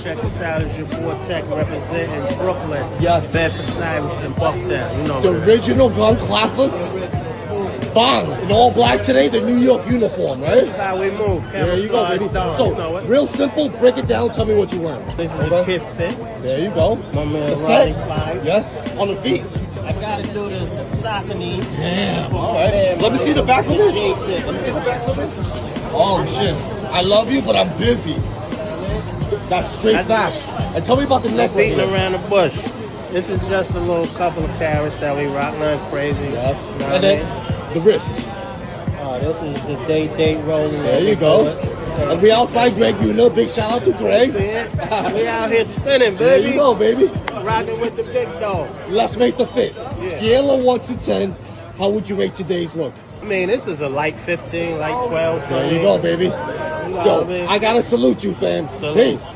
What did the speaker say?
Check this out. It's your boy Tech representing Brooklyn. Yes. Bedford-Stuyvesant, Bucktown. You know The what original gun clappers. Bang. In all black today, the New York uniform, right? That's how we move. There you go, Camouflage baby. done. So, You know it. real simple, break it down, tell me what you're wearing. This is a kid fit. There you go. My man The Ronnie set. Fly. Yes, on the feet. I gotta do the soccer knees. Damn. For All my right. man, Let me my see the back of it. J-Tip. Let me see the back of it. Oh, shit. I love you, but I'm busy. That's straight facts. And tell me about the neck right Beating here. around the bush. This is just a little couple of carats that we rock, nothing crazy. Yes. You know what And I then mean? the wrist. Oh, this is the day rolling. There you go. And we outside Greg Una. Big shout out to Greg. See it? We out here spinning, There baby. you go, baby. Rocking with the big dogs. Let's make the fit. Scale of 1 to 10. How would you rate today's look? I mean, this is a light 15, light 12 for There me. you go, baby. You know what I Yo, mean? I gotta salute you, fam. Salute. Peace.